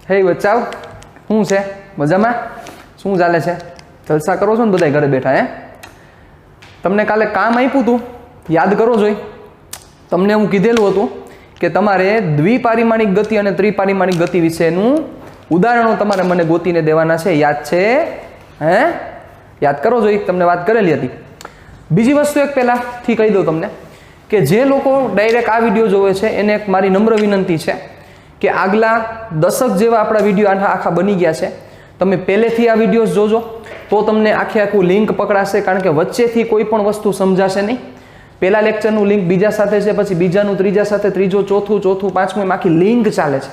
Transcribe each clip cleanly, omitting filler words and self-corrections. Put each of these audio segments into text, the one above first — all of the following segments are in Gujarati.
હે બચ્ચાઓ, શું છે? મજામાં? શું ચાલે છે? જલસા કરો છો ને બધા ઘરે બેઠા? તમને કાલે કામ આપ્યું હતું, યાદ કરો જોઈ. તમને હું કીધેલું હતું કે તમારે દ્વિપારિમાણિક ગતિ અને ત્રિપારિમાણિક ગતિ વિશેનું ઉદાહરણો તમારે મને ગોતીને દેવાના છે. યાદ છે? યાદ કરો જોઈ, તમને વાત કરેલી હતી. બીજી વસ્તુ એક પહેલાથી કહી દઉં તમને કે જે લોકો ડાયરેક્ટ આ વિડીયો જોવે છે એને એક મારી નમ્ર વિનંતી છે કે આગલા દશક જેવા આપણા વિડીયો આખા બની ગયા છે. તમે પહેલેથી આ વિડીયોઝ જોજો તો તમને આખું લિંક પકડાશે, કારણ કે વચ્ચેથી કોઈ પણ વસ્તુ સમજાશે નહીં. પહેલા લેક્ચરનું લિંક બીજા સાથે છે, પછી બીજાનું ત્રીજા સાથે, ત્રીજો ચોથું પાંચમું, આખી લિંક ચાલે છે.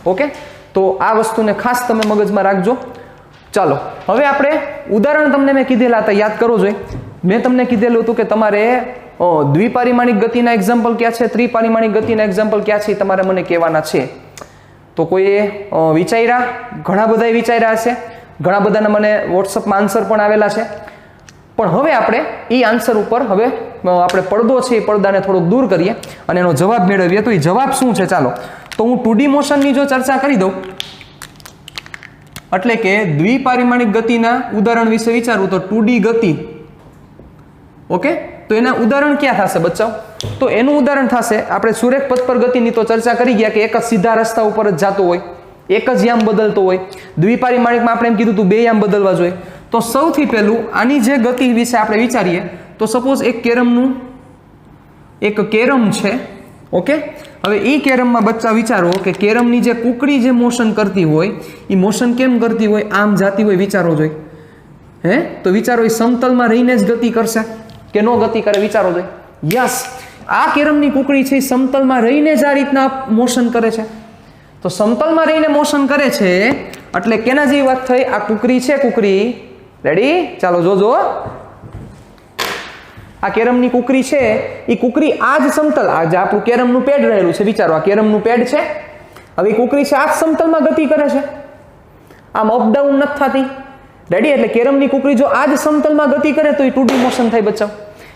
ઓકે, તો આ વસ્તુને ખાસ તમે મગજમાં રાખજો. ચાલો હવે આપણે ઉદાહરણ તમને મેં કીધેલા હતા, યાદ કરો જોઈએ. મેં તમને કીધેલું હતું કે તમારે દ્વિપારિમાણિક ગતિના એક્ઝામ્પલ ક્યાં છે, ત્રિપારિમાણિક ગતિના એક્ઝામ્પલ ક્યાં છે, તમારે મને કહેવાના છે. તો કોઈએ વિચાર્યા? ઘણા બધાએ વિચાર્યા હશે. ઘણા બધાના મને વોટ્સઅપમાં આન્સર પણ આવેલા છે. પણ હવે આપણે એ આન્સર ઉપર હવે આપણે પડદો છે એ પડદાને થોડોક દૂર કરીએ અને એનો જવાબ મેળવીએ. તો એ જવાબ શું છે? ચાલો, તો હું 2D મોશનની જો ચર્ચા કરી દઉં, એટલે કે દ્વિપારિમાણિક ગતિના ઉદાહરણ વિશે વિચારું તો 2D ગતિ. ઓકે, તો એના ઉદાહરણ ક્યાં થશે બચ્ચાઓ? તો એનું ઉદાહરણ થશે, આપણે સુરેખ પથ પર ગતિની તો ચર્ચા કરી ગયા કે એક જ સીધા રસ્તા ઉપર જ જતો હોય, એક જ યામ બદલતો હોય. દ્વિપારિમાણિકમાં આપણે એમ કીધું હતું 2 યામ બદલવા જોઈએ. તો સૌથી પહેલું આની જે ગતિ વિશે આપણે વિચારીએ તો સપોઝ એક કેરમ છે. ઓકે, હવે એ કેરમમાં બચ્ચા વિચારો કે કેરમની જે કુકડી જે મોશન કરતી હોય એ મોશન કેમ કરતી હોય? આમ જાતી હોય. વિચારો જોઈએ. તો વિચારો એ સમતલમાં રહીને જ ગતિ કરશે કે નો ગતિ કરે? વિચારો જોઈએ. યસ, આ કેરમની કુકડી છે એ સમતલમાં રહીને જ આ રીતના મોશન કરે છે. તો સમતલમાં રહીને મોશન કરે છે એટલે કેના જેવી વાત થઈ? આ કુકરી છે, કુકરી. રેડી? ચાલો જોજો. આ કેરમની કુકરી છે એ કુકરી આ જ સમતલ, આ જે આપણું કેરમનું પેડ રહેલું છે, વિચારો આ કેરમનું પેડ છે. હવે કુકરી છે આ જ સમતલમાં ગતિ કરે છે, આમ અપડાઉન નથી થતી. રેડી? એટલે કેરમની કુકરી જો આ જ સમતલમાં ગતિ કરે તો એ 2D મોશન થાય બચ્ચાઓ.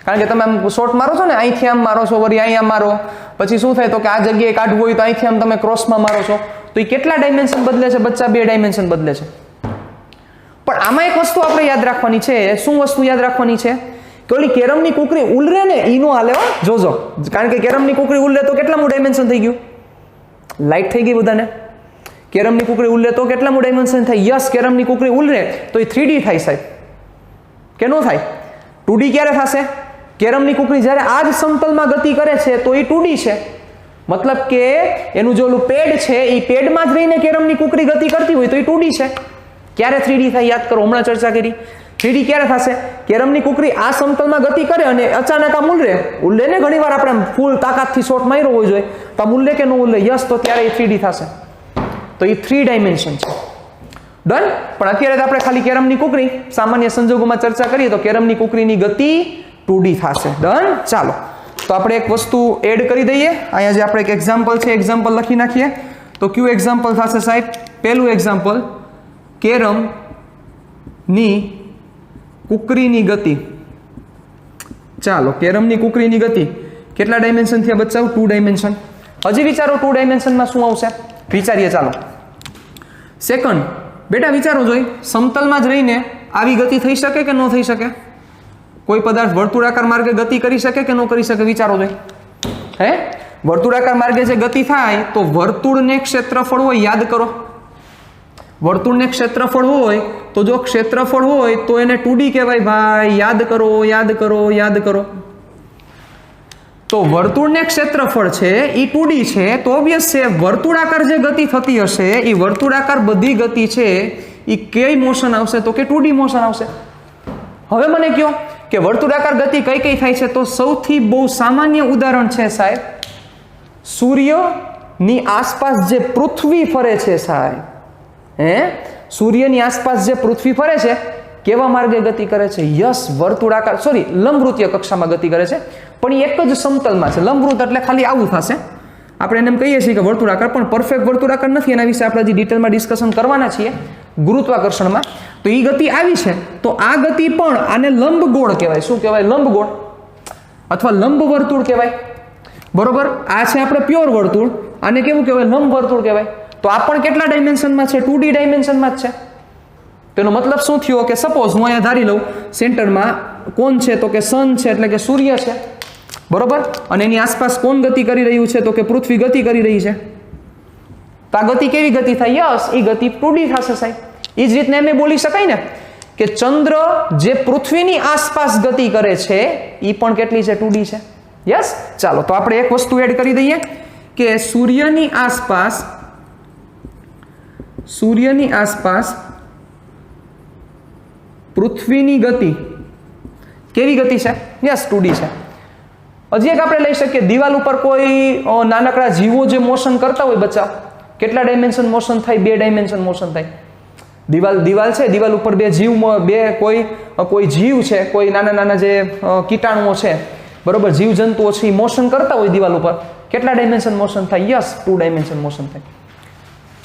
કારણ કે તમે આમ શોર્ટ મારો છો ને, અહીંથી આમ મારો છો, વળી અહીંયા મારો, પછી શું થાય તો કે આ જગ્યાએ કાઢવું હોય તો અહીંથી આમ તમે ક્રોસમાં મારો છો, તો એ કેટલા ડાયમેન્શન બદલે છે બચ્ચા? 2 ડાયમેન્શન બદલે છે. પણ આમાં એક વસ્તુ આપણે યાદ રાખવાની છે. શું વસ્તુ યાદ રાખવાની છે? કે ઓલી કેરમની કુકરી ઉલરે ને ઈ નો હાલે હો, જોજો. કારણ કે કેરમની કુકરી ઉલરે તો કેટલામું ડાયમેન્શન થઈ ગયું? લાઈટ થઈ ગઈ બધાને. કેરમની કુકરી ઉલરે તો કેટલામું ડાયમેન્શન થાય? યસ, કેરમની કુકરી ઉલરે તો એ 3D થાય સાહેબ, કે નો થાય? 2D ક્યારે થશે? કેરમની કુકરી જ્યારે આ જ સમતલમાં ગતિ કરે છે તો એ 2D છે. મતલબ કે એનું જે ઓલું પેડ છે એ પેડમાં જ રહીને કેરમની કુકરી ગતિ કરતી હોય તો એ 2D છે. ક્યારે 3D થાય? યાદ કરો, હમણાં ચર્ચા કરી. 3D ક્યારે થશે? કેરમની કુકરી આ સમતલમાં ગતિ કરે અને અચાનક આમ ઉલ્લે ને, ઘણી વાર આપણે ફૂલ તાકાતથી શોટ માર્યો હોય જોઈએ તો આમ ઉલ્લે કે ન ઉલ્લે? યસ, તો ત્યારે એ 3D થશે. તો એ 3 ડાયમેન્શન છે. ડન? પણ અત્યારે તો આપણે ખાલી કેરમની કુકરી સામાન્ય સંજોગોમાં ચર્ચા કરીએ તો કેરમની કુકરીની ગતિ 2D થશે. ડન? ચાલો, તો આપણે એક વસ્તુ એડ કરી દઈએ. અહીંયા જે આપણે એક એક્ઝામ્પલ છે, એક્ઝામ્પલ લખી નાખીએ. તો કયું એક્ઝામ્પલ થશે સાહેબ? પહેલું એક્ઝામ્પલ, કેરમની કુકરીની ગતિ. ચાલો, કેરમની કુકરીની ગતિ કેટલા ડાયમેન્શન થયા બચ્ચાઓ? 2 ડાયમેન્શન. હજી વિચારો 2 ડાયમેન્શનમાં શું આવશે? વિચારીએ. ચાલો, સેકન્ડ બેટા વિચારો જોઈ, સમતલમાં જ રહીને આવી ગતિ થઈ શકે કે ન થઈ શકે? કોઈ પદાર્થ વર્તુળાકાર માર્ગે ગતિ કરી શકે કે ન કરી શકે? વિચારો જોઈ. વર્તુળાકાર માર્ગે જે ગતિ થાય તો વર્તુળને ક્ષેત્રફળ હોય, યાદ કરો. વર્તુળને ક્ષેત્રફળ હોય તો જો ક્ષેત્રફળ હોય તો એને 2D કહેવાય ભાઈ. યાદ કરો, યાદ કરો, યાદ કરો. તો વર્તુળને ક્ષેત્રફળ છે એ 2D છે, તો ઓબ્વિયસ છે વર્તુળાકાર જે ગતિ થતી હશે એ વર્તુળાકાર બધી ગતિ છે એ કઈ મોશન આવશે? તો કે 2D મોશન આવશે. હવે મને કહો કે વર્તુળાકાર ગતિ કઈ કઈ થાય છે? તો સૌથી બહુ સામાન્ય ઉદાહરણ છે સાહેબ, સૂર્યની આસપાસ જે પૃથ્વી ફરે છે સાહેબ. સૂર્યની આસપાસ જે પૃથ્વી ફરે છે કેવા માર્ગે ગતિ કરે છે? યસ, વર્તુળાકાર, સોરી, લંબવૃત્તીય કક્ષામાં ગતિ કરે છે, પણ એ એક જ સમતલમાં છે. લંબવૃત્ત એટલે ખાલી આવું થશે. આપણે એને એમ કહીએ છીએ કે વર્તુળાકાર, પણ પરફેક્ટ વર્તુળાકાર નથી. એના વિશે આપણે હજી ડિટેલમાં ડિસ્કશન કરવાના છીએ ગુરુત્વાકર્ષણમાં. તો એ ગતિ આવી છે, તો આ ગતિ પણ આને લંબગોળ કહેવાય. શું કહેવાય? લંબગોળ અથવા લંબ વર્તુળ કહેવાય. બરોબર? આ છે આપણે પ્યોર વર્તુળ, આને કેવું કહેવાય? લંબ વર્તુળ કહેવાય. તો આ પણ કેટલા ડાયમેન્શનમાં છે? 2D ડાયમેન્શનમાં જ છે. તેનો મતલબ શું થયો કે સપોઝ હું અહીંયા ધારી લઉં સેન્ટરમાં કોણ છે તો કે સન છે એટલે કે સૂર્ય છે, બરોબર, અને એની આસપાસ કોણ ગતિ કરી રહ્યું છે તો કે પૃથ્વી ગતિ કરી રહી છે. તો આ ગતિ કેવી ગતિ થાય? યસ, એ ગતિ 2D થશે સાહેબ. એ જ રીતના એમ બોલી શકાય ને કે ચંદ્ર જે પૃથ્વીની આસપાસ ગતિ કરે છે એ પણ કેટલી છે? 2D છે. યસ. ચાલો તો આપણે એક વસ્તુ એડ કરી દઈએ કે સૂર્યની આસપાસ પૃથ્વીની ગતિ કેવી ગતિ છે? યસ, 2D છે. હજી એક આપણે લઈ શકીએ, દિવાલ ઉપર કોઈ નાનકડા જીવો જે મોશન કરતા હોય બચ્ચા, કેટલા ડાયમેન્શન મોશન થાય? 2 ડાયમેન્શન મોશન થાય. દિવાલ છે, દિવાલ ઉપર કોઈ જીવ છે, કોઈ નાના જે કીટાણુઓ છે, બરોબર, જીવજંતુઓ છે, એ મોશન કરતા હોય દિવાલ ઉપર, કેટલા ડાયમેન્શન મોશન થાય? યસ, 2 ડાયમેન્શન મોશન થાય.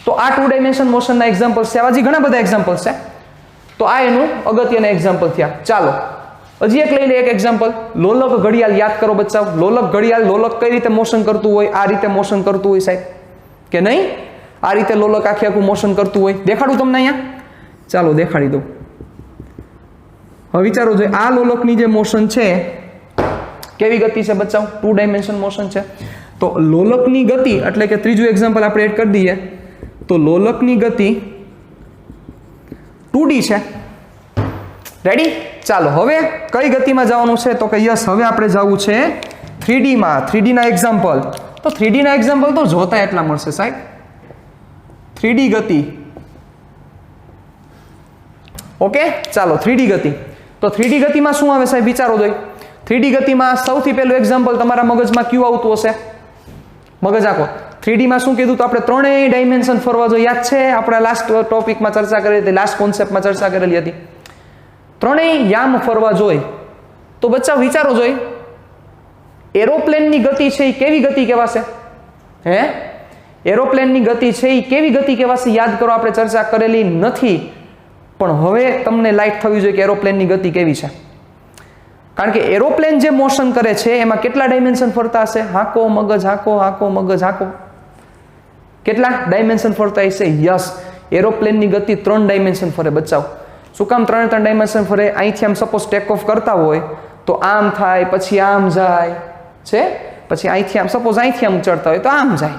તો આ 2 ડાયમેન્શન મોશનના એક્ઝામ્પલ્સ છે. હજી ઘણા બધા એક્ઝામ્પલ્સ છે. તો આ એનું અગત્યના એક્ઝામ્પલ થયા. ચાલો હજી એક લઈ લે, એક એક્ઝામ્પલ. લોલક ઘડિયાળ યાદ કરો બચ્ચાઓ. લોલક ઘડિયાળ, લોલક કઈ રીતે મોશન કરતું હોય? આ રીતે મોશન કરતું હોય સાહેબ, કે નહીં? આ રીતે લોલક આખું મોશન કરતું હોય. દેખાડું તમને અહીંયા? ચાલો દેખાડી દઉં. હવે વિચારો જોઈએ, આ લોલકની જે મોશન છે કેવી ગતિ છે બચ્ચાઓ? 2 ડાયમેન્શન મોશન છે. તો લોલકની ગતિ એટલે કે ત્રીજું એક્ઝામ્પલ આપણે એડ કરી દઈએ તો લોલકની ગતિ 2D છે. રેડી? ચાલો હવે કઈ ગતિમાં જવાનું છે તો કે યસ, હવે આપણે જવું છે 3D માં. 3D ના એક્ઝામ્પલ, તો 3D ના એક્ઝામ્પલ તો જોતા એટલા મળશે સાહેબ. 3D ગતિ. ઓકે, ચાલો 3D ગતિ. તો 3D ગતિમાં શું આવે સાહેબ? વિચારો જોઈએ. 3D ગતિમાં સૌથી પહેલું એક્ઝામ્પલ તમારા મગજમાં કયું આવતું હશે? મગજ આખો 3D માં શું કીધું? તો આપણે 3 ડાયમેન્શન ફરવા જોઈએ. યાદ છે આપણે લાસ્ટ ટોપિકમાં ચર્ચા કરી હતી, લાસ્ટ કોન્સેપ્ટમાં ચર્ચા કરેલી હતી. 3 યામ ફરવા જોઈએ. તો બચ્ચા વિચારો જોઈએ, એરોપ્લેનની ગતિ છે એ કેવી ગતિ કહેવાશે? હે, એરોપ્લેનની ગતિ છે એ કેવી ગતિ કહેવાશે? યાદ કરો, આપણે ચર્ચા કરેલી નથી, પણ હવે તમને લાઈટ થવી જોઈએ કે એરોપ્લેનની ગતિ કેવી છે. કારણ કે એરોપ્લેન જે મોશન કરે છે એમાં કેટલા ડાયમેન્શન ફરતા હશે? હાંકો મગજ હાંકો, હાંકો મગજ હાંકો. કેટલા ડાયમેન્શન ફરતા હશે? યસ, એરોપ્લેનની ગતિ 3 ડાયમેન્શન ફરે બચ્ચાઓ. શું કામ 3 ડાયમેન્શન ફરે? અહીંથી આમ સપોઝ ટેક ઓફ કરતા હોય તો આમ થાય, પછી આમ જાય છે, પછી અહીંથી આમ સપોઝ અહીંથી આમ ચડતા હોય તો આમ જાય.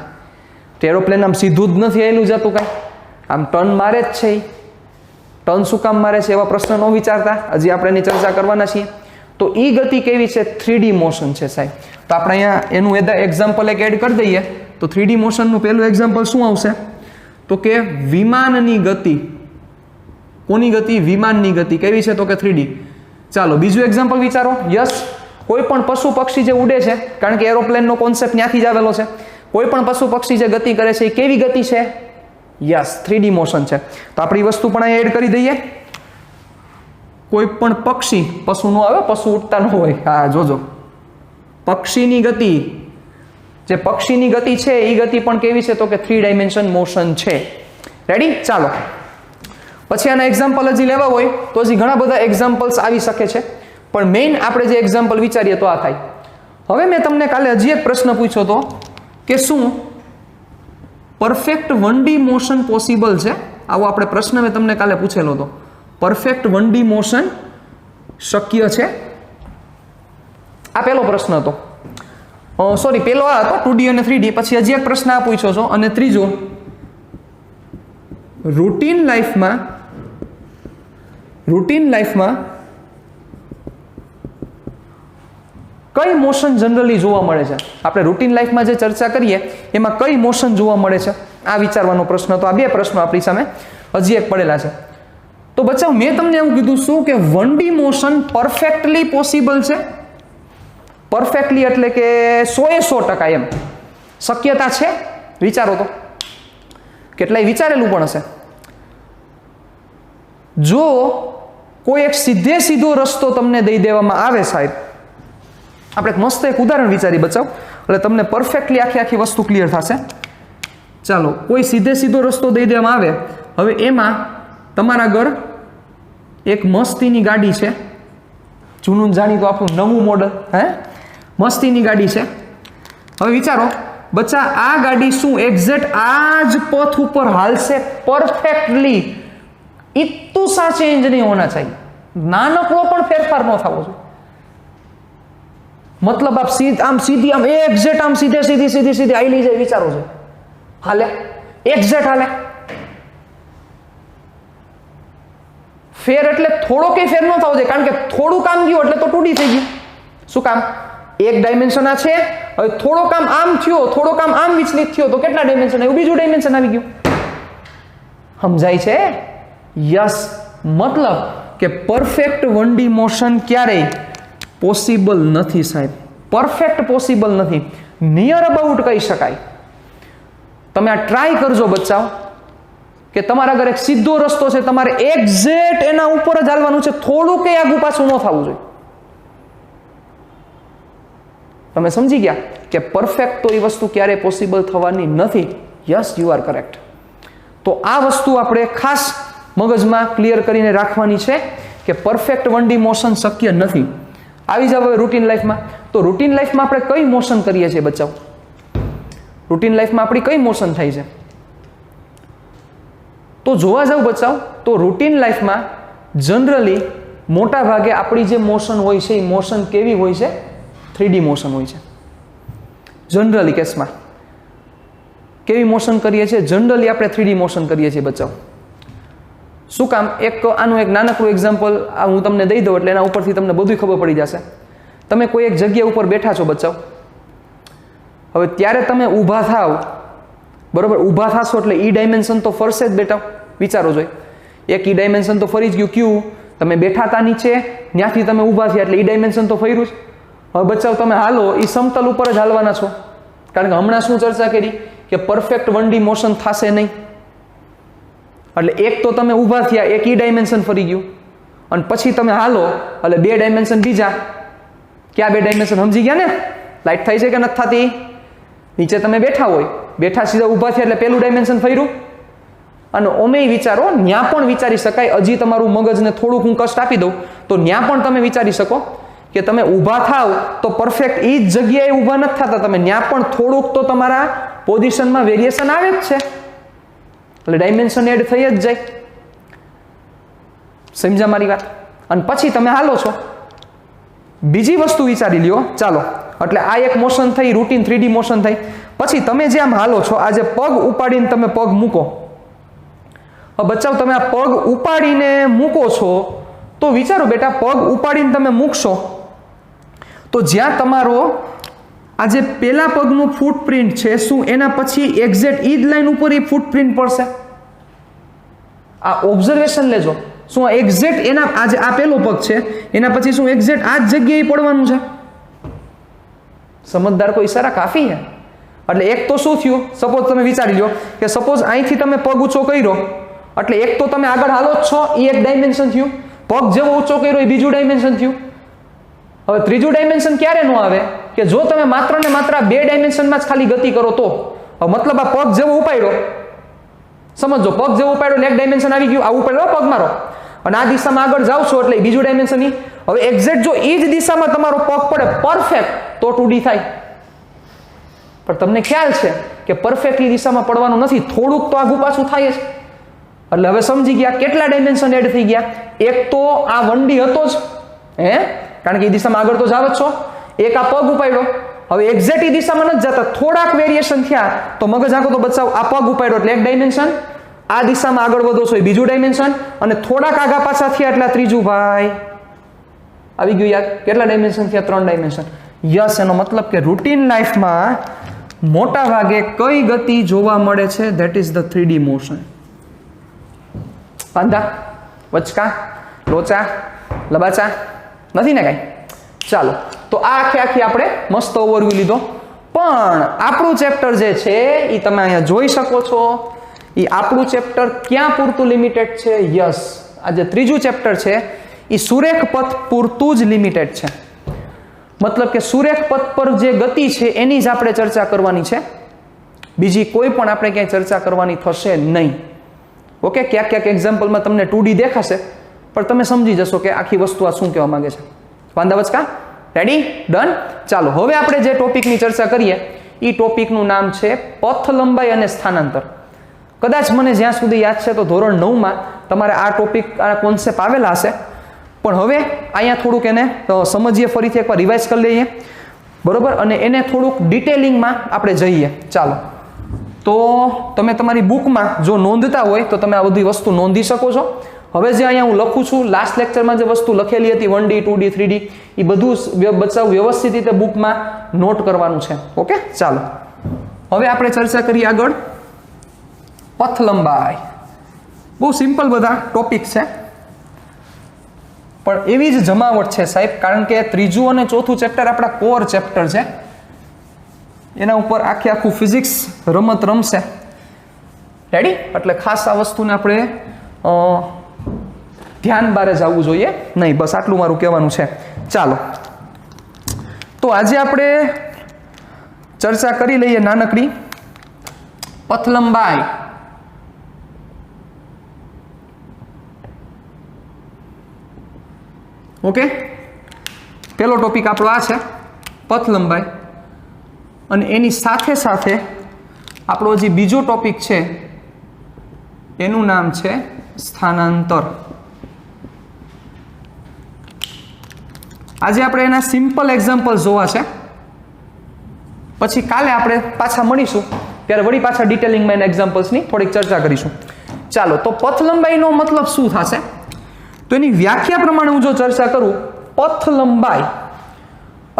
તો એરોપ્લેન આમ સીધું જ નથી આવેલું જતું, કાંઈ આમ ટર્ન મારે જ છે. ટર્ન શું કામ મારે છે? એવા પ્રશ્ન ન વિચારતા, હજી આપણે એની ચર્ચા કરવાના છીએ. તો એ ગતિ કેવી છે? 3D મોશન છે સાહેબ. તો આપણે અહીંયા એનું એક્ઝામ્પલ એક એડ કરી દઈએ. તો 3D મોશનનું પહેલું એક્ઝામ્પલ શું આવશે? તો કે વિમાનની ગતિ. કોની ગતિ? વિમાનની ગતિ. કેવી છે? તો કે 3D. ચાલો બીજું એક્ઝામ્પલ વિચારો. યસ, કોઈ પણ પશુ પક્ષી જે ઉડે છે, કારણ કે એરોપ્લેનનો કોન્સેપ્ટ ત્યાંથી જ આવેલો છે. કોઈ પણ પશુ પક્ષી જે ગતિ કરે છે એ કેવી ગતિ છે? યસ, 3D મોશન છે. તો આપણી વસ્તુ પણ અહીંયા એડ કરી દઈએ. કોઈ પણ પક્ષી, પશુ નો આવે, પશુ ઉડતા ન હોય, હા જોજો, પક્ષીની ગતિ, જે પક્ષીની ગતિ છે એ ગતિ પણ કેવી છે? તો કે 3 ડાયમેન્શન મોશન છે. રેડી? ચાલો પછી આના એક્ઝામ્પલ હજી લેવા હોય તો હજી ઘણા બધા એક્ઝામ્પલ્સ આવી શકે છે, પણ મેઇન આપણે જે એક્ઝામ્પલ વિચારીએ તો આ થાય. હવે મેં તમને કાલે હજી એક પ્રશ્ન પૂછ્યો હતો કે શું પરફેક્ટ 1D મોશન પોસિબલ છે? આવો આપણે પ્રશ્ન મેં તમને કાલે પૂછેલો હતો. પરફેક્ટ 1D મોશન શક્ય છે? આ પહેલો પ્રશ્ન હતો. સોરી, પહેલો આ હતો 2D અને 3D. પછી હજી એક પ્રશ્ન આ પૂછ્યો છો. અને ત્રીજો, રૂટીન લાઈફમાં કઈ મોશન જનરલી જોવા મળે છે? આપણે રૂટીન લાઈફમાં જે ચર્ચા કરીએ એમાં કઈ મોશન જોવા મળે છે? આ વિચારવાનો પ્રશ્ન. તો આ 2 પ્રશ્નો આપણી સામે હજી એક પડેલા છે. તો બચ્ચાઓ મેં તમને એવું કીધું શું કે 1D મોશન પરફેક્ટલી પોસિબલ છે? પરફેક્ટલી એટલે કે 100% એમ શક્યતા છે? વિચારો તો, કેટલાય વિચારેલું પણ હશે. જો કોઈ એક સીધો રસ્તો તમને દઈ દેવામાં આવે સાહેબ, આપણે મસ્ત એક ઉદાહરણ વિચારી બચાવ એટલે તમને પરફેક્ટલી આખી વસ્તુ ક્લિયર થશે. ચાલો, કોઈ સીધો રસ્તો દઈ દેવામાં આવે. હવે એમાં તમારા ઘર એક મસ્તીની ગાડી છે, જૂનું જાણીતું આપણું નવું મોડલ, હે, મસ્તીની ગાડી છે. હવે વિચારો બચ્ચા આ ગાડી શું એક્ઝેક્ટ આ જ પથ ઉપર હાલશે પરફેક્ટલી? इतना सा चेंज नहीं होना चाहिए, नानकड़ो पण फेरफार न थवो जोईए। मतलब आप सीधी आम एक्जेक्ट आम सीधे सीधी सीधी सीधी आई ली जाए विचारो छो हाले एक्जेक्ट हाले फेर एटले थोड़ो कई फेर न थवो जोईए, कारण के थोड़ું કામ ગયું એટલે તો તૂટી થઈ ગયું। શું કામ? એક ડાયમેન્શન આ છે, હવે થોડો કામ આમ થયો, થોડો કામ આમ વિચલિત થયો તો કેટલા ડાયમેન્શન આવ્યું? બીજું ડાયમેન્શન આવી ગયું। સમજાય છે? यस, मतलब કે પરફેક્ટ 1D મોશન ક્યારેય પોસિબલ નથી સાહેબ, પરફેક્ટ પોસિબલ નથી, નિયર અબાઉટ કહી શકાય। તમે આ ટ્રાય કરજો બચ્ચાઓ કે તમારા આગળ એક સીધો રસ્તો છે, તમારે એક્ઝેક્ટ એના ઉપર જ હાલવાનું છે, થોડું કે આગુ પાછું ન થવું જોઈએ। તમે સમજી ગયા કે પરફેક્ટ તો એ વસ્તુ ક્યારેય પોસિબલ થવાની નથી। Yes, you are correct. તો આ વસ્તુ આપણે ખાસ મગજમાં ક્લિયર કરીને રાખવાની છે કે પરફેક્ટ 1D મોશન શક્ય નથી। આવી જાવ હવે રૂટીન લાઈફમાં। તો રૂટીન લાઈફમાં આપણે કઈ મોશન કરીએ છીએ બચ્ચાઓ? રૂટીન લાઈફમાં આપણી કઈ મોશન થાય છે? તો જોવા જાવ બચ્ચાઓ તો રૂટીન લાઈફમાં જનરલી મોટા ભાગે આપણી જે મોશન હોય છે એ મોશન કેવી હોય છે? 3D મોશન હોય છે જનરલી કેસમાં। કેવી મોશન કરીએ છીએ? જનરલી આપણે 3D મોશન કરીએ છીએ બચ્ચાઓ। શું કામ? આનું એક નાનકડું એક્ઝામ્પલ હું તમને દઈ દઉં એટલે એના ઉપરથી તમને બધું ખબર પડી જશે। તમે કોઈ એક જગ્યા ઉપર બેઠા છો બચ્ચાઓ, હવે ત્યારે તમે ઊભા થાવ, બરોબર? ઊભા થશો એટલે ઈ ડાયમેન્શન તો ફરશે જ બેટા, વિચારો જોઈએ। એક ઈ ડાયમેન્શન તો ફરી જ ગયું, ક્યુ તમે બેઠા હતા નીચે, ત્યાંથી તમે ઊભા થયા એટલે ઈ ડાયમેન્શન તો ફર્યું જ। હવે બચ્ચાઓ તમે હાલો એ સમતલ ઉપર જ હાલવાના છો, કારણ કે હમણાં શું ચર્ચા કરી કે પરફેક્ટ 1D મોશન થશે નહીં, એટલે એક તો તમે ઊભા થયા, એક ઈ ડાયમેન્શન ફરી ગયું, અને પછી તમે હાલો એટલે 2 ડાયમેન્શન બીજા। ક્યાં 2 ડાયમેન્શન? સમજી ગયા ને? લાઈટ થાય છે કે નથી થતી? નીચે તમે બેઠા હોય, બેઠા સીધા ઊભા થયા એટલે પેલું ડાયમેન્શન ફર્યું, અને ઓમે વિચારો, ન્યા પણ વિચારી શકાય। હજી તમારું મગજને થોડુંક હું કષ્ટ આપી દઉં તો ન્યા પણ તમે વિચારી શકો કે તમે ઊભા થાવ તો પરફેક્ટ એ જ જગ્યાએ ઊભા નથી થતા તમે, ન્યા પણ થોડુંક તો તમારા પોઝિશનમાં વેરિએશન આવે જ છે, એટલે ડાયમેન્શન એડ થઈ જ જાય। સમજ્યા મારી વાત? અને પછી તમે હાલો છો। બીજી વસ્તુ વિચારી લ્યો, ચાલો, એટલે આ એક મોશન થઈ, રૂટીન 3D મોશન થઈ। પછી તમે જે આમ હાલો છો, આ જે પગ ઉપાડીને તમે પગ મૂકો, બચ્ચાઓ તમે આ પગ ઉપાડીને મૂકો છો તો વિચારો બેટા, પગ ઉપાડીને તમે મૂકશો તો જ્યાં તમારો આ જે પેલા પગનું ફૂટપ્રિન્ટ છે, શું એના પછી એક્ઝેક્ટ ઈ જ લાઈન ઉપર એ ફૂટપ્રિન્ટ પડશે? આ ઓબ્ઝર્વેશન લેજો। શું આ એક્ઝેક્ટ એના આ પેલો પગ છે એના પછી શું એક્ઝેક્ટ આ જ જગ્યાએ પડવાનું છે? સમજદાર કોઈ ઈશારા કાફી છે। એટલે એક તો શું થયું, સપોઝ તમે વિચારી લો કે સપોઝ અહીંથી તમે પગ ઊંચો કર્યો એટલે એક તો તમે આગળ હાલો જ છો, એ એક ડાયમેન્શન થયું, પગ જેવો ઊંચો કર્યો એ બીજું ડાયમેન્શન થયું। હવે ત્રીજું ડાયમેન્શન ક્યારે ન આવે કે જો તમે માત્ર ને માત્ર 2 ડાયમેન્શનમાં જ ખાલી ગતિ કરો તો। મતલબ આ પગ જેવો ઉપાડ્યો, સમજો, પગ જેવો ઉપાડ્યો એટલે એક ડાયમેન્શન આવી ગયું, આ ઉપાડ્યો પગ મારો, અને આ દિશામાં આગળ જાવ છો એટલે બીજું ડાયમેન્શન ઈ। હવે એક્ઝેક્ટ જો એ જ દિશામાં તમારો પગ પડે પરફેક્ટ તો 2D થાય, પણ તમને ખ્યાલ છે કે પરફેક્ટ એ દિશામાં પડવાનું નથી, થોડુંક તો આગું પાછું થાય જ। એટલે હવે સમજી ગયા કેટલા ડાયમેન્શન એડ થઈ ગયા? એક તો આ 1D હતો જ, કારણ કે એ દિશામાં આગળ તો જાવ જ છો, એક આ પગ ઉપાડ્યો, હવે એક્ઝેક્ટ એ દિશામાં નથી જતા, થોડાક વેરિએશન થયા તો મગજ આંખો તો બચાવ, આ પગ ઉપાડ્યો એટલે એક ડાયમેન્શન, આ દિશામાં આગળ વધો છો એ બીજું ડાયમેન્શન, અને થોડાક આગા પાછા થયા એટલે ત્રીજું ભાઈ આવી ગયું। યાર કેટલા ડાયમેન્શન થયા? 3 ડાયમેન્શન। યસ, એનો મતલબ કે રૂટીન લાઈફમાં મોટા ભાગે કઈ ગતિ જોવા મળે છે? That is the 3D motion. વાંધા, વચકા, લોચા, લબાચા નથી ને કાંઈ? ચાલો, તો આ આખી આપણે મસ્ત ઓવરવ્યુ લીધો, પણ આપણું ચેપ્ટર જે છે એ તમે અહીંયા જોઈ શકો છો, એ આપણું ચેપ્ટર ક્યાં પૂરતું લિમિટેડ છે? યસ, આ જે ત્રીજું ચેપ્ટર છે એ સુરેખ પથ પૂરતું જ લિમિટેડ છે। મતલબ કે સુરેખ પથ પર જે ગતિ છે એની જ આપણે ચર્ચા કરવાની છે, બીજી કોઈ પણ આપણે ક્યાંય ચર્ચા કરવાની થશે નહીં। ઓકે, ક્યાંક ક્યાંક એક્ઝામ્પલમાં તમને 2D દેખાશે, પણ તમે સમજી જશો કે આખી વસ્તુ આ શું કહેવા માંગે છે। વાંધા વચકા? રેડી? ડન? ચાલો, હવે આપણે જે ટોપિકની ચર્ચા કરીએ એ ટોપિકનું નામ છે પથ લંબાઈ અને સ્થાનાંતર. કદાચ મને જ્યાં સુધી યાદ છે તો ધોરણ 9માં તમારે આ ટોપિક આ કોન્સેપ્ટ આવેલા હશે. પણ હવે અહીંયા થોડુંક એને સમજીએ, ફરીથી એકવાર રિવાઇઝ કરી લઈએ, બરોબર, અને એને થોડુંક ડિટેલિંગમાં આપણે જઈએ. ચાલો, તો તમે તમારી બુકમાં જો નોંધતા હોય તો તમે આ બધી વસ્તુ નોંધી શકો છો. હવે જે અહીંયા હું લખું છું, લાસ્ટ લેક્ચરમાં જે વસ્તુ લખેલી હતી 1D 2D 3D, એ બધું બચાવ વ્યવસ્થિત રીતે બુકમાં નોટ કરવાનું છે. ઓકે, ચાલો હવે આપણે ચર્ચા કરીએ આગળ. પથ લંબાઈ બહુ સિમ્પલ બધા ટોપિક છે, પણ એવી જ જમાવટ છે સાહેબ, કારણ કે ત્રીજું અને ચોથું ચેપ્ટર આપણા કોર ચેપ્ટર છે. એના ઉપર આખું ફિઝિક્સ રમત રમશે. રેડી? એટલે ખાસ આ વસ્તુને આપણે ધ્યાન બારે જવું જોઈએ નહીં. બસ આટલું મારું કહેવાનું છે. ચાલો, તો આજે આપણે ચર્ચા કરી લઈએ નાનકડી પથ લંબાઈ. ઓકે, પહેલો ટોપિક આપણો આ છે પથ લંબાઈ, અને એની સાથે સાથે આપણો જે બીજો ટોપિક છે એનું નામ છે સ્થાનાંતર. આજે આપણે એના સિમ્પલ એક્ઝામ્પલ જોવા છે, પછી કાલે આપણે પાછા મળીશું ત્યારે વળી પાછા ડિટેલિંગમાં એના એક્ઝામ્પલ્સની થોડીક ચર્ચા કરીશું. ચાલો, તો પથ લંબાઈનો મતલબ શું થશે? તો એની વ્યાખ્યા પ્રમાણે હું જો ચર્ચા કરું, પથ લંબાઈ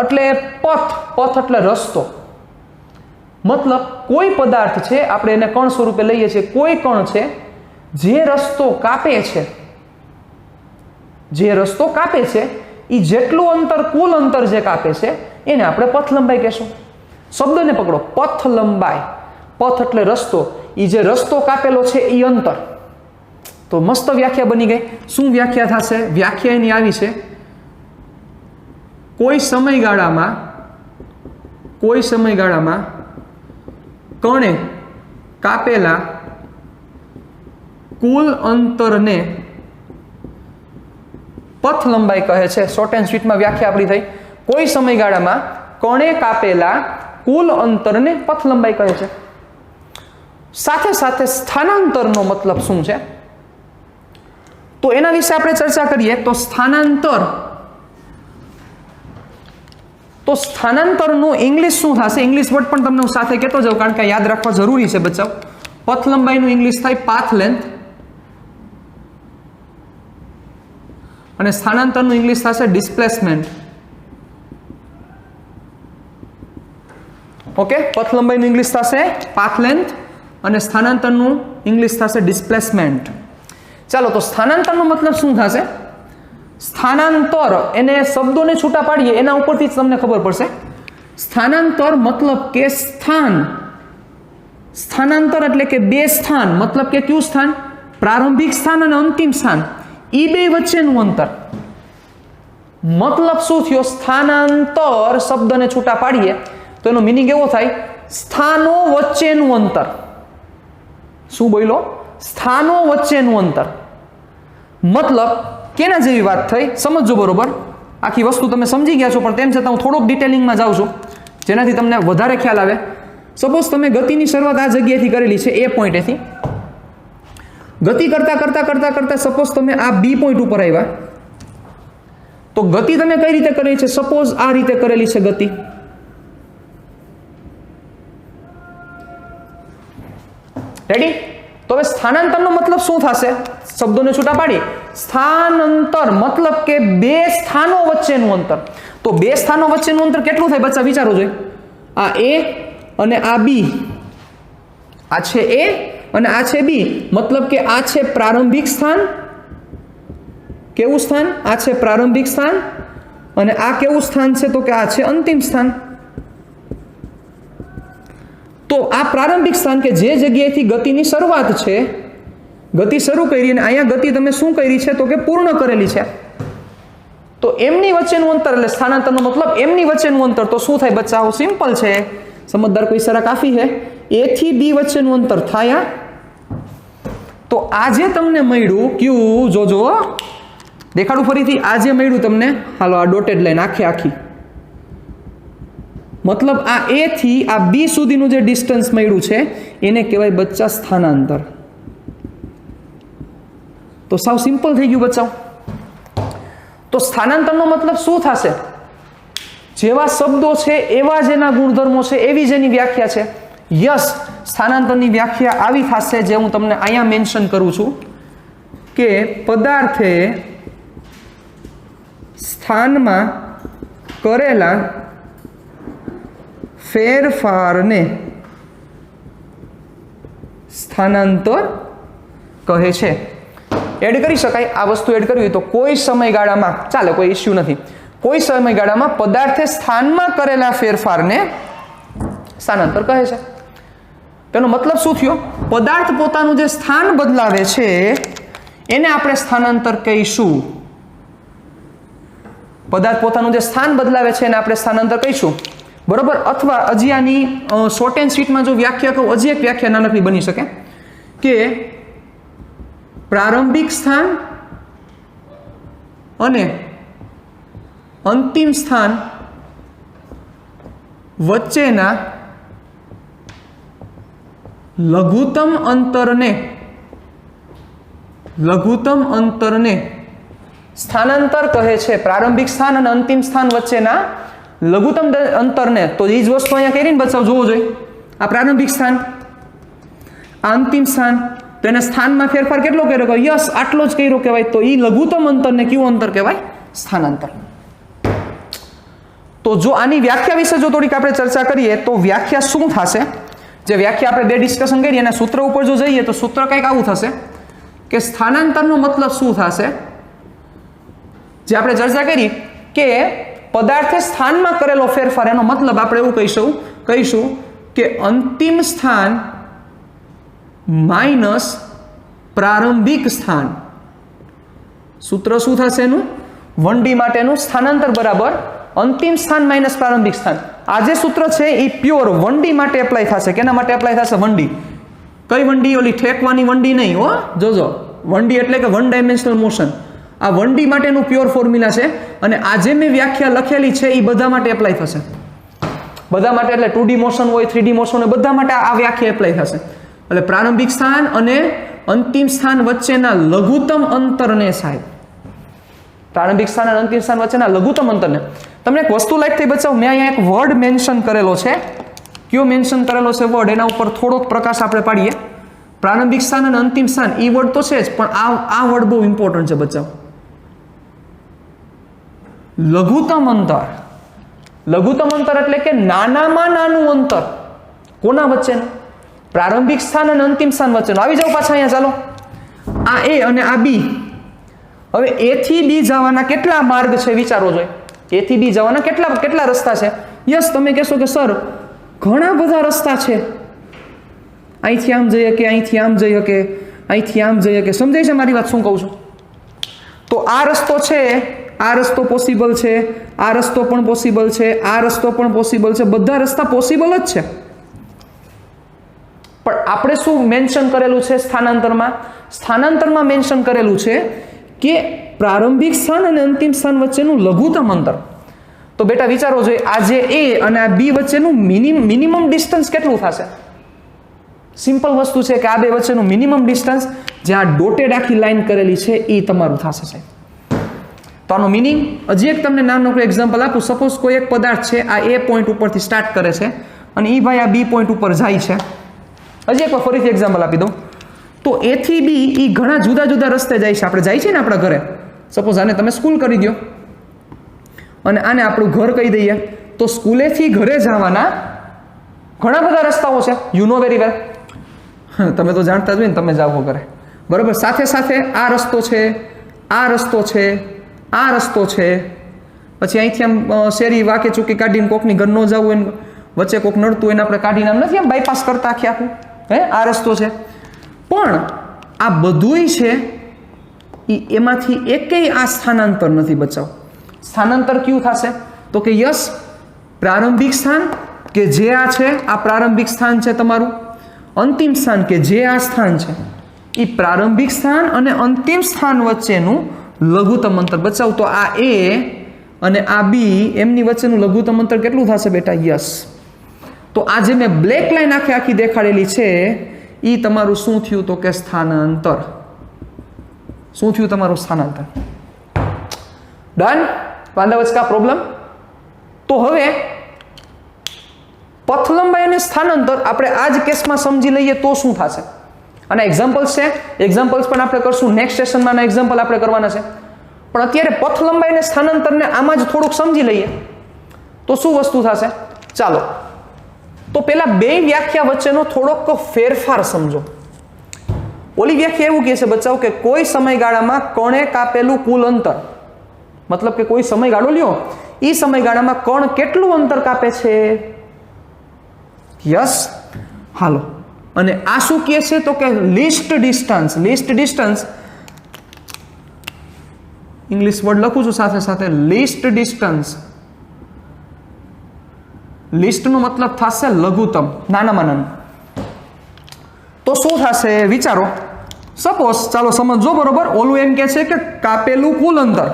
એટલે પથ એટલે રસ્તો. મતલબ કોઈ પદાર્થ છે, આપણે એને કણ સ્વરૂપે લઈએ છીએ, કોઈ કણ છે જે રસ્તો કાપે છે, જે રસ્તો કાપે છે એ જેટલું અંતર, કુલ અંતર જે કાપે છે એને આપણે પથ લંબાઈ કહેશું. શબ્દને પકડો, પથ લંબાઈ. પથ એટલે રસ્તો, એ જે રસ્તો કાપેલો છે એ અંતર. તો મસ્ત વ્યાખ્યા બની ગઈ. શું વ્યાખ્યા થશે? વ્યાખ્યા એની આવી છે, કોઈ સમયગાળામાં કણે કાપેલા કુલ અંતરને પથ લંબાઈ કહે છે. શોર્ટ એન્ડ સ્વીટમાં વ્યાખ્યા આપણી થઈ, કોઈ સમયગાળામાં કણે કાપેલા કુલ અંતરને પથ લંબાઈ કહે છે. સાથે સાથે સ્થાનાંતરનો મતલબ શું છે તો એના વિશે આપણે ચર્ચા કરીએ. તો સ્થાનાંતરનું ઇંગ્લિશ શું થશે? ઇંગ્લિશ વર્ડ પણ તમને હું સાથે કહેતો જાઉં, કારણ કે યાદ રાખવા જરૂરી છે બચ્ચાઓ. પથ લંબાઈનું ઇંગ્લિશ થાય પાથ લેન્થ, અને સ્થાનાંતરનું ઇંગ્લિશ થશે ડિસ્પ્લેસમેન્ટ. ઓકે, પથ લંબાઈનું ઇંગ્લિશ થશે પાથ લેન્થ અને સ્થાનાંતરનું ઇંગ્લિશ થશે ડિસ્પ્લેસમેન્ટ. ચાલો, તો સ્થાનાંતરનો મતલબ શું થશે? સ્થાનાંતર, એને શબ્દોને છૂટા પાડીએ એના ઉપરથી જ તમને ખબર પડશે. સ્થાનાંતર મતલબ કે સ્થાન. સ્થાનાંતર એટલે કે બે સ્થાન, મતલબ કે કયું સ્થાન? પ્રારંભિક સ્થાન અને અંતિમ સ્થાન, એ બે વચ્ચેનું અંતર. મતલબ શું થયો? સ્થાનાંતર શબ્દને છૂટા પાડીએ તો એનો મિનિંગ એવો થાય, સ્થાનો વચ્ચેનું અંતર. શું બોલ્યો? સ્થાનો વચ્ચેનું અંતર. મતલબ કેના જેવી વાત થઈ? સમજો બરોબર, આખી વસ્તુ તમે સમજી ગયા છો, પણ તેમ છતાં હું થોડોક ડિટેલિંગમાં જાઉં છું જેનાથી તમને વધારે ખ્યાલ આવે. સપોઝ તમે ગતિની શરૂઆત આ જગ્યાએથી કરેલી છે, એ પોઈન્ટેથી ગતિ કરતા સપોઝ તમે આ બી પોઈન્ટ ઉપર આવ્યા, તો ગતિ તમે કઈ રીતે કરેલી છે? સપોઝ આ રીતે કરેલી છે ગતિ. રેડી? તો હવે સ્થાનાંતરનો મતલબ શું થશે? શબ્દોને છૂટા પાડી, સ્થાનાંતર મતલબ કે બે સ્થાનો વચ્ચેનું અંતર. તો બે સ્થાનો વચ્ચેનું અંતર કેટલું થાય બચ્ચા? વિચારો જોઈએ. આ એ અને આ બી, આ છે એ અને આ છે બી, મતલબ કે આ છે પ્રારંભિક સ્થાન. કેવું સ્થાન? આ છે પ્રારંભિક સ્થાન, અને આ કેવું સ્થાન છે? તો કે આ છે અંતિમ સ્થાન. તો આ પ્રારંભિક સ્થાન કે જે જગ્યાએથી ગતિની શરૂઆત છે, ગતિ શરૂ કરી અને અહીંયા ગતિ તમે શું કરી છે? તો કે પૂર્ણ કરેલી છે. તો એમની વચ્ચેનું અંતર, એટલે સ્થાનાંતરનો મતલબ એમની વચ્ચેનું અંતર. તો શું થાય બચ્ચાઓ? સિમ્પલ છે, સમજદાર કોઈ સરા કાફી છે. એ થી બી વચ્ચેનું અંતર થાય. તો આજે તમને મળ્યું ક્યુ, જોજો દેખાડું ફરીથી. આજે મળ્યું તમને, હાલો આ ડોટેડ લાઈન આખી मतलब आ ए थी आ बी सुधीનું જે ડિસ્ટન્સ મળ્યું છે એને કહેવાય બચ્ચા સ્થાનાંતર। તો સાવ સિમ્પલ થઈ ગયું બચ્ચાઓ। તો સ્થાનાંતરનો મતલબ શું થશે? જેવા શબ્દો છે એવા જ એના ગુણધર્મો છે, એવી જ એની વ્યાખ્યા છે। યસ, સ્થાનાંતરની વ્યાખ્યા આવી થશે જે હું તમને અહીંયા મેન્શન કરું છું કે પદાર્થે સ્થાનમાં કરેલા ફેરફારને સ્થાનાંતર કહે છે। એડ કરી શકાય, આ વસ્તુ એડ કરવી તો કોઈ સમયગાળામાં ચાલે, કોઈ ઇસ્યુ નથી। કોઈ સમયગાળામાં પદાર્થે સ્થાનમાં કરેલા ફેરફારને સ્થાનાંતર કહે છે। તેનો મતલબ શું થયો? પદાર્થ પોતાનું જે સ્થાન બદલાવે છે એને આપણે સ્થાનાંતર કહીશું। પદાર્થ પોતાનું જે સ્થાન બદલાવે છે એને આપણે સ્થાનાંતર કહીશું, બરોબર। અથવા હજી આની શોર્ટ એન્ડ સ્વીટમાં જો વ્યાખ્યા કહું, હજી એક વ્યાખ્યા નાનકડી બની શકે કે પ્રારંભિક સ્થાન અને અંતિમ સ્થાન વચ્ચેના લઘુત્તમ અંતરને સ્થાનાંતર કહે છે। પ્રારંભિક સ્થાન અને અંતિમ સ્થાન વચ્ચેના લઘુત્તમ અંતરને, તો એ જ વસ્તુ અહીંયા કરીને બચાવ જોવો જોઈએ। આ પ્રારંભિક સ્થાન, આ અંતિમ સ્થાન, તો એને સ્થાનમાં ફેરફાર કેટલો કર્યો? યસ, આટલો જ કર્યો કહેવાય। તો એ લઘુત્તમ અંતરને કયું અંતર કહેવાય? સ્થાનાંતર। તો જો આની વ્યાખ્યા વિશે જો થોડીક આપણે ચર્ચા કરીએ તો વ્યાખ્યા શું થશે? જે વ્યાખ્યા આપણે બે ડિસ્કશન કરી એના સૂત્ર ઉપર જો જઈએ તો સૂત્ર કંઈક આવું થશે કે સ્થાનાંતરનો મતલબ શું થશે? જે આપણે ચર્ચા કરી કે પદાર્થે સ્થાનમાં કરેલો ફેરફાર, એનો મતલબ આપણે એવું કહીશું કે અંતિમ સ્થાન માઇનસ પ્રારંભિક સ્થાન। સૂત્ર શું થશે એનું? 1D માટેનું સ્થાનાંતર બરાબર અંતિમ સ્થાન માઇનસ પ્રારંભિક સ્થાન। આ જે સૂત્ર છે એ પ્યોર 1D માટે એપ્લાય થશે। કેના માટે એપ્લાય થશે? 1D। કઈ 1D? ઓલી ઠેકવાની 1D નહીં હો, જોજો। 1D એટલે કે 1 ડાયમેન્શનલ મોશન। આ 1D માટેનું પ્યોર ફોર્મ્યુલા છે અને આજે મેં વ્યાખ્યા લખેલી છે એ બધા માટે એપ્લાય થશે। બધા માટે એટલે 2D મોશન હોય, 3D મોશન હોય, બધા માટે આ વ્યાખ્યા એપ્લાય થશે। એટલે પ્રારંભિક સ્થાન અને અંતિમ સ્થાન વચ્ચેના લઘુત્તમ અંતરને સાહેબ, પ્રારંભિક સ્થાન અને અંતિમ સ્થાન વચ્ચેના લઘુત્તમ અંતરને। તમને એક વસ્તુ લાઈક થઈ બચાવ, મેં અહીંયા એક વર્ડ મેન્શન કરેલો છે। કયો મેન્શન કરેલો છે વર્ડ? એના ઉપર થોડોક પ્રકાશ આપણે પાડીએ। પ્રારંભિક સ્થાન અને અંતિમ સ્થાન એ વર્ડ તો છે જ, પણ આ વર્ડ બહુ ઇમ્પોર્ટન્ટ છે બચાવ। લઘુત્તમ અંતર। લઘુત્તમ અંતર એટલે કે નાનામાં નાનું અંતર કોના વચ્ચેનું? પ્રારંભિક સ્થાન અને અંતિમ સ્થાન વચ્ચેનું। આવી જાવ પાછા અહીંયા, ચાલો। આ એ અને આ બી। હવે એ થી બી જવાના કેટલા માર્ગ છે વિચારો જોઈએ। એ થી બી જવાના કેટલા રસ્તા છે? યસ, તમે કહેશો કે સર ઘણા બધા રસ્તા છે, અહીંથી આમ જઈએ કે અહીંથી આમ જઈએ કે અહીંથી આમ જઈએ કે, સમજાય છે મારી વાત શું કહું છું? તો આ રસ્તો છે, આ રસ્તો પોસિબલ છે, આ રસ્તો પણ પોસિબલ છે, આ રસ્તો પણ પોસિબલ છે, બધા રસ્તા પોસિબલ જ છે। પણ આપણે શું મેન્શન કરેલું છે સ્થાનાંતરમાં? સ્થાનાંતરમાં મેન્શન કરેલું છે કે પ્રારંભિક સ્થાન અને અંતિમ સ્થાન વચ્ચેનું લઘુત્તમ અંતર। તો બેટા વિચારો જોઈએ, આ જે એ અને આ બી વચ્ચેનું મિનિમમ ડિસ્ટન્સ કેટલું થશે? સિમ્પલ વસ્તુ છે કે આ બે વચ્ચેનું મિનિમમ ડિસ્ટન્સ જે આ ડોટેડ આખી લાઈન કરેલી છે એ તમારું થશે સાહેબ। તો આનો મિનિંગ હજી એક તમને નાનકડું એક્ઝામ્પલ આપું। સપોઝ કોઈ એક પદાર્થ છે, આ એ પોઈન્ટ ઉપરથી સ્ટાર્ટ કરે છે અને એ ભાઈ આ બી પોઈન્ટ ઉપર જાય છે। હજી એકવાર ફરીથી એક્ઝામ્પલ આપી દઉં તો એ થી બી એ ઘણા જુદા જુદા રસ્તે જાય છે। આપણે જાય છે ને આપણા ઘરે, સપોઝ આને તમે સ્કૂલ કરી દો અને આને આપણું ઘર કહી દઈએ, તો સ્કૂલેથી ઘરે જવાના ઘણા બધા રસ્તાઓ છે। યુ નો વેરી વેલ, તમે તો જાણતા જ હોય ને, તમે જાઓ ઘરે, બરોબર। સાથે સાથે આ રસ્તો છે, આ રસ્તો છે, આ રસ્તો છે, પછી અહીંથી આમ શેરી વાકે ચૂકી કાઢીને કોકની ઘર ન જવું હોય, વચ્ચે કોક નડતું હોય ને આપણે કાઢીને આમ નથી આમ બાયપાસ કરતા આખી આખું, હે આ રસ્તો છે। પણ આ બધુંય છે એમાંથી એકેય આ સ્થાનાંતર નથી બચાવ। સ્થાનાંતર કયું થશે? તો કે યસ, પ્રારંભિક સ્થાન કે જે આ છે, આ પ્રારંભિક સ્થાન છે તમારું, અંતિમ સ્થાન કે જે આ સ્થાન છે, એ પ્રારંભિક સ્થાન અને અંતિમ સ્થાન વચ્ચેનું લઘુત્તમ અંતર બચાવ। તો આ એ અને આ બી એમની વચ્ચેનું લઘુત્તમ અંતર કેટલું થશે બેટા? યસ. તો આ જે મેં બ્લેક લાઈન આખી દેખાડેલી છે એ તમારું શું થયું? તો કે સ્થાનાંતર. શું થયું તમારું? સ્થાનાંતર. ડન? વાંધા વચ્ચે પ્રોબ્લેમ? તો હવે પથ લંબાઈ અને સ્થાનાંતર આપણે આ જ કેસમાં સમજી લઈએ તો શું થશે? અને એક્ઝામ્પલ્સ છે, એક્ઝામ્પલ્સ પણ આપણે કરશું નેક્સ્ટ સેશનમાં. એક્ઝામ્પલ આપણે કરવાના છે, પણ અત્યારે પથ લંબાઈ અને સ્થાનાંતરને આમાં જ થોડુંક સમજી લઈએ તો શું વસ્તુ થશે? ચાલો તો પેલા બે વ્યાખ્યા વચ્ચેનો થોડોક ફેરફાર સમજો. ઓલી વ્યાખ્યા એવું કહે છે બચ્ચાઓ કે કોઈ સમયગાળામાં કણે કાપેલું કુલ અંતર, મતલબ કે કોઈ સમયગાળો લ્યો, એ સમયગાળામાં કણ કેટલું અંતર કાપે છે? યસ. હાલો, અને આ શું કહે છે? તો કે least distance. Least distance English word લખું છું સાથે સાથે, લીસ્ટ ડિસ્ટન્સ. લિસ્ટનો મતલબ થશે લઘુત્તમ, નાનામાં નાનું. તો શું થશે વિચારો. સપોઝ ચાલો સમજો બરોબર, ઓલું એમ કહે છે કે કાપેલું કુલ અંતર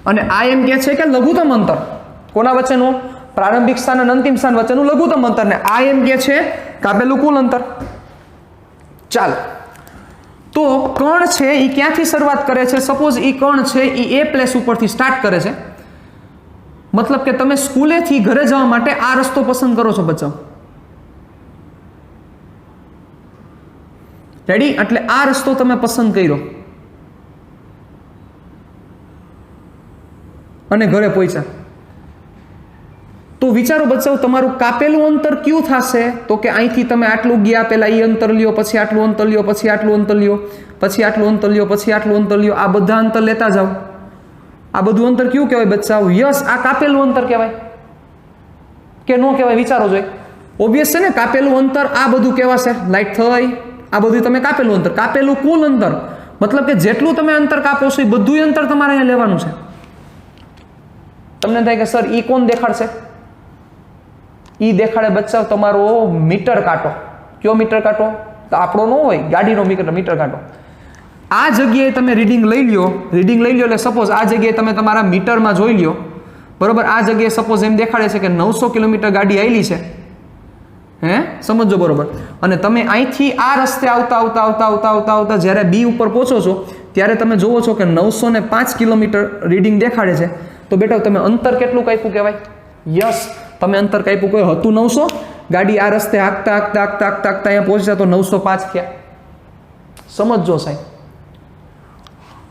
અને આ એમ કહે છે કે લઘુત્તમ અંતર. કોના વચ્ચેનું? પ્રારંભિક સ્થાન અને અંતિમ સ્થાન વચ્ચેનું લઘુત્તમ અંતર. ને આ એમ કહે છે કાપેલું કુલ અંતર. ચાલો તો કણ છે એ ક્યાંથી શરૂઆત કરે છે? સપોઝ એ કણ છે એ પ્લેસ ઉપરથી સ્ટાર્ટ કરે છે. મતલબ કે તમે સ્કૂલેથી ઘરે જવા માટે આ રસ્તો પસંદ કરો છો બચ્ચાઓ. રેડી? એટલે આ રસ્તો તમે પસંદ કર્યો અને ઘરે પહોંચ્યા. તો વિચારો બચ્ચાઓ તમારું કાપેલું અંતર કયું થશે? તો કે અહીંથી તમે આટલું ગયા, પહેલા એ અંતર લ્યો, પછી આટલું અંતર લ્યો, પછી આટલું અંતર લ્યો, પછી આટલું અંતર લ્યો, પછી આટલું અંતર લ્યો. આ બધા અંતર લેતા જાઓ. આ બધું અંતર કયું કહેવાય બચ્ચાઓ? યસ, આ કાપેલું અંતર કહેવાય કે ન કહેવાય? વિચારો જોઈએ. ઓબ્વિયસ છે ને, કાપેલું અંતર આ બધું કહેવાશે. લાઈટ થઈ, આ બધું તમે કાપેલું અંતર. કાપેલું કુલ અંતર મતલબ કે જેટલું તમે અંતર કાપો છો એ બધું અંતર તમારે અહીંયા લેવાનું છે. તમને થાય કે સર ઈ કોણ દેખાડશે? ઈ દેખાડે બચ્ચાઓ તમારો મીટર કાંટો. કયો મીટર કાંટો? તો આપણો ન હોય, ગાડીનો મીટર કાંટો. આ જગ્યાએ તમે રીડિંગ લઈ લ્યો. રીડિંગ લઈ લ્યો એટલે સપોઝ આ જગ્યાએ તમે તમારા મીટરમાં જોઈ લ્યો બરોબર. આ જગ્યાએ સપોઝ એમ દેખાડે છે કે 900 કિલોમીટર ગાડી આવેલી છે. હે, સમજો બરોબર. અને તમે અહીંથી આ રસ્તે આવતા જ્યારે બી ઉપર પહોંચો છો ત્યારે તમે જોવો છો કે 905 કિલોમીટર રીડિંગ દેખાડે છે. તો બેટા તમે અંતર કેટલું કાપ્યું કહેવાય? યસ, તમે અંતર કાપ્યું. કોઈ હતું 900, ગાડી આ રસ્તે હાંકતા અહીંયા પહોંચ્યા તો 905 થયા. સમજો સાહેબ.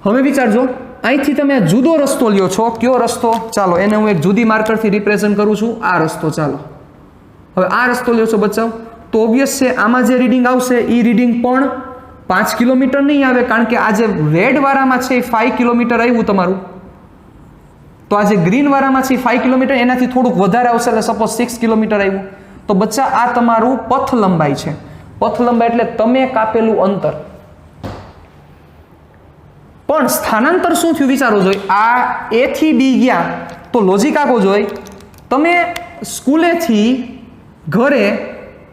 હવે વિચારજો, અહીંથી તમે જુદો રસ્તો લ્યો છો. કયો રસ્તો? ચાલો એને હું એક જુદી માર્કરથી રિપ્રેઝન્ટ કરું છું. આ રસ્તો. ચાલો હવે આ રસ્તો લ્યો છો બચ્ચાઓ, તો ઓબ્વિયસ છે આમાં જે રીડિંગ આવશે એ રીડિંગ પણ 5 કિલોમીટર નહીં આવે, કારણ કે આ જે રેડ વાળામાં છે એ 5 કિલોમીટર આવ્યું તમારું. તો આ જે ગ્રીન વાળામાં છે 5 કિલોમીટર, એનાથી થોડુંક વધારે આવશે એટલે સપોઝ 6 કિલોમીટર આવ્યું. તો બચ્ચા આ તમારું પથ લંબાઈ છે. પથ લંબાઈ એટલે તમે કાપેલું અંતર. પણ સ્થાનાંતર શું થયું વિચારો જોઈએ. આ એ થી બી ગયા તો લોજિક આખો જોઈ. તમે સ્કૂલેથી ઘરે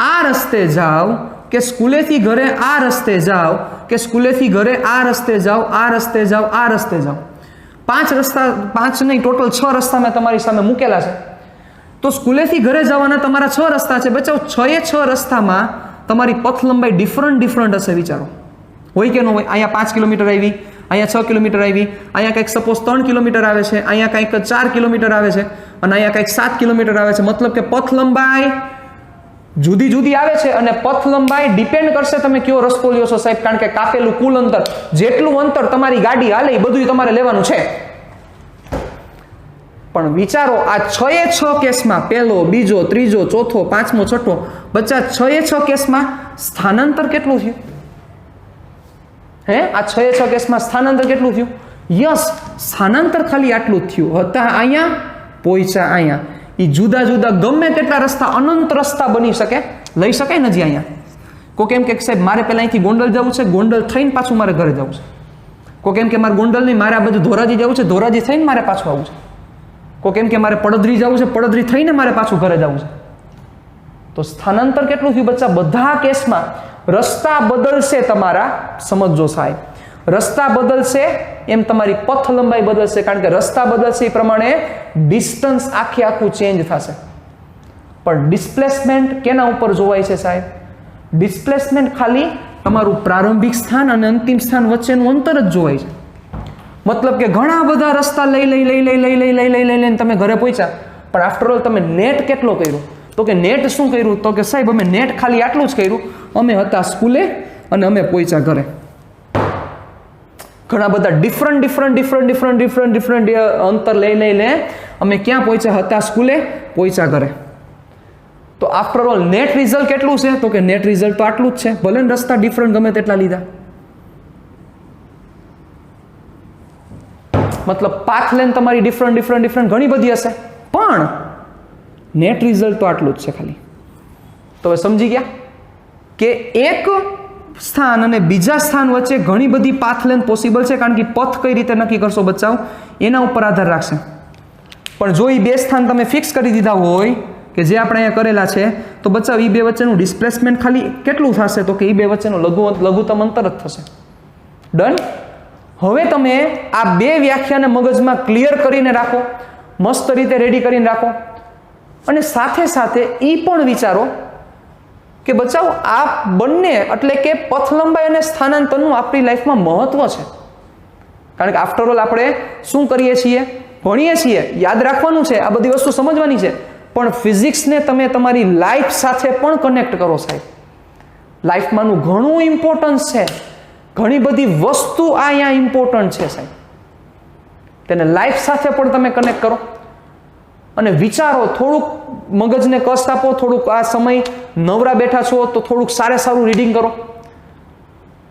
આ રસ્તે જાઓ કે સ્કૂલેથી ઘરે આ રસ્તે જાઓ કે સ્કૂલેથી ઘરે આ રસ્તે જાઓ, આ રસ્તે જાઓ, આ રસ્તે જાઓ. 5 રસ્તા, 5 નહીં ટોટલ 6 રસ્તા મેં તમારી સામે મૂકેલા છે. તો સ્કૂલેથી ઘરે જવાના તમારા 6 રસ્તા છે બચ્ચાઓ. 6 રસ્તામાં તમારી પથ લંબાઈ ડિફરન્ટ હશે. વિચારો, હોય કે ન હોય? અહીંયા 5 કિલોમીટર આવી, અહીંયા 6 કિલોમીટર આવી, અહીંયા કંઈક સપોઝ 3 કિલોમીટર આવે છે, અહીંયા કંઈક 4 કિલોમીટર આવે છે અને અહીંયા કંઈક 7 કિલોમીટર આવે છે. મતલબ કે પથ લંબાઈ જુદી જુદી આવે છે અને પથ લંબાઈ ડિપેન્ડ કરશે તમે કયો રસ્તો લ્યો છો સાહેબ. કારણ કે કાપેલું કુલ અંતર, જેટલું અંતર તમારી ગાડી હાલે એ બધું તમારે લેવાનું છે. પણ વિચારો, આ 6 કેસમાં પહેલો, બીજો, ત્રીજો, ચોથો, પાંચમો, છઠ્ઠો, બચ્ચા 6 કેસમાં સ્થાનાંતર કેટલું થયું? હે, આ 6 કેસમાં સ્થાનાંતર કેટલું થયું? યસ, સ્થાનાંતર ખાલી આટલું જ થયું. હતા અહીંયા, પહોંચ્યા અહીંયા. એ જુદા જુદા ગમે તેટલા રસ્તા, અનંત રસ્તા બની શકે, લઈ શકાય નથી. અહીંયા કોઈ કેમ કે સાહેબ મારે પહેલા અહીંથી ગોંડલ જવું છે, ગોંડલ થઈને પાછું મારે ઘરે જવું છે. કોઈ કેમ કે મારે ગોંડલ નહીં, મારે આ બધું ધોરાજી જવું છે, ધોરાજી થઈને મારે પાછું આવવું છે. કોઈ કેમ કે મારે પડદરી જવું છે, પડદરી થઈને મારે પાછું ઘરે જવું છે. તો સ્થાનાંતર કેટલું થયું બચ્ચા? બધા કેસમાં રસ્તા બદલશે તમારા. સમજો સાહેબ, રસ્તા બદલશે એમ તમારી પથ લંબાઈ બદલશે, કારણ કે રસ્તા બદલશે એ પ્રમાણે ડિસ્ટન્સ આખું ચેન્જ થશે. પણ ડિસ્પ્લેસમેન્ટ કેના ઉપર જોવાય છે સાહેબ? ડિસ્પ્લેસમેન્ટ ખાલી તમારું પ્રારંભિક સ્થાન અને અંતિમ સ્થાન વચ્ચેનું અંતર જ જોવાય છે. મતલબ કે ઘણા બધા રસ્તા લઈને તમે ઘરે પહોંચ્યા, પણ આફ્ટર ઓલ તમે નેટ કેટલો કર્યો? તો કે નેટ શું કર્યું? તો કે સાહેબ અમે નેટ ખાલી આટલું જ કર્યું, અમે હતા સ્કૂલે અને અમે પહોંચ્યા ઘરે. ઘણા બધા ડિફરન્ટ અંતર લઈને અમે ક્યાં પહોંચ્યા? હતા સ્કૂલે, પહોંચ્યા ઘરે. તો આફ્ટર ઓલ નેટ રિઝલ્ટ કેટલું છે? તો કે નેટ રિઝલ્ટ તો આટલું જ છે, ભલે ને રસ્તા ડિફરન્ટ ગમે તેટલા લીધા. મતલબ પાથ લેન તમારી ડિફરન્ટ ઘણી બધી હશે, પણ નેટ રિઝલ્ટ તો આટલું જ છે ખાલી. તો હવે સમજી ગયા કે એક સ્થાન અને બીજા સ્થાન વચ્ચે ઘણી બધી પાથ લેન પોસિબલ છે, કારણ કે પથ કઈ રીતે નક્કી કરશો બચાવ એના ઉપર આધાર રાખશે. પણ જો એ બે સ્થાન તમે ફિક્સ કરી દીધા હોય કે જે આપણે અહીંયા કરેલા છે, તો બચાવ એ બે વચ્ચેનું ડિસ્પ્લેસમેન્ટ ખાલી કેટલું થશે? તો કે એ બે વચ્ચેનું લઘુત્તમ અંતર જ થશે. ડન. હવે તમે આ બે વ્યાખ્યાને મગજમાં ક્લિયર કરીને રાખો, મસ્ત રીતે રેડી કરીને રાખો, અને સાથે સાથે એ પણ વિચારો કે બચાવ આ બંને એટલે કે પથ લંબાઈ અને સ્થાનાંતરનું આપણી લાઈફમાં મહત્વ છે. કારણ કે આફ્ટર ઓલ આપણે શું કરીએ છીએ? ભણીએ છીએ, યાદ રાખવાનું છે, આ બધી વસ્તુ સમજવાની છે, પણ ફિઝિક્સને તમે તમારી લાઈફ સાથે પણ કનેક્ટ કરો સાહેબ. લાઈફમાંનું ઘણું ઇમ્પોર્ટન્સ છે, ઘણી બધી વસ્તુ અહીંયા ઇમ્પોર્ટન્ટ છે સાહેબ. તેને લાઈફ સાથે પણ તમે કનેક્ટ કરો અને વિચારો, થોડુંક મગજને કષ્ટ આપો, થોડુંક આ સમય નવરા બેઠા છો તો થોડુંક સારું રીડિંગ કરો.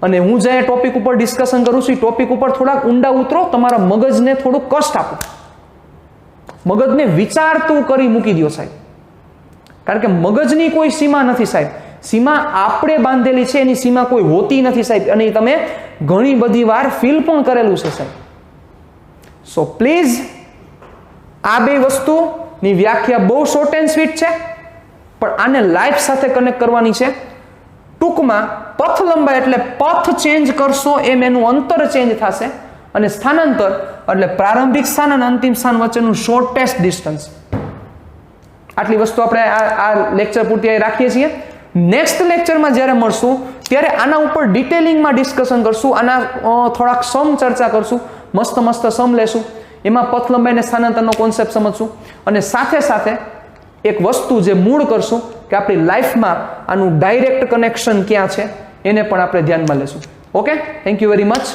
અને હું જે ટોપિક ઉપર ડિસ્કશન કરું છું એ ટોપિક ઉપર થોડાક ઊંડા ઉતરો, તમારા મગજને થોડુંક કષ્ટ આપો, મગજને વિચારતું કરી મૂકી દો સાહેબ. કારણ કે મગજની કોઈ સીમા નથી સાહેબ, સીમા આપણે બાંધેલી છે, એની સીમા કોઈ હોતી નથી સાહેબ, અને તમે ઘણી બધી વાર ફીલ પણ કરેલું છે સાહેબ. સો પ્લીઝ આ બે વસ્તુની વ્યાખ્યા બહુ શોર્ટ એન્ડ સ્વીટ છે, પણ આને લાઈફ સાથે કનેક્ટ કરવાની છે. ટૂંકમાં પથ લંબાઈ એટલે પથ ચેન્જ કરશો એમ એનું અંતર ચેન્જ થશે, અને સ્થાનાંતર એટલે પ્રારંભિક સ્થાન અને અંતિમ સ્થાન વચ્ચેનું શોર્ટેસ્ટ ડિસ્ટન્સ. આટલી વસ્તુ આપણે આ લેક્ચર પૂરતી રાખીએ છીએ. નેક્સ્ટ લેક્ચરમાં જ્યારે મળશું ત્યારે આના ઉપર ડિટેલિંગમાં ડિસ્કશન કરશું, આના થોડાક સમ ચર્ચા કરશું, મસ્ત સમ લેશું, એમાં પથ લંબાઈ અને સ્થાનાંતરનો કોન્સેપ્ટ સમજશું, અને સાથે સાથે એક વસ્તુ જે મૂળ કરશું કે આપણી લાઈફમાં આનું ડાયરેક્ટ કનેક્શન ક્યાં છે એને પણ આપણે ધ્યાનમાં લેશું. Okay, thank you very much.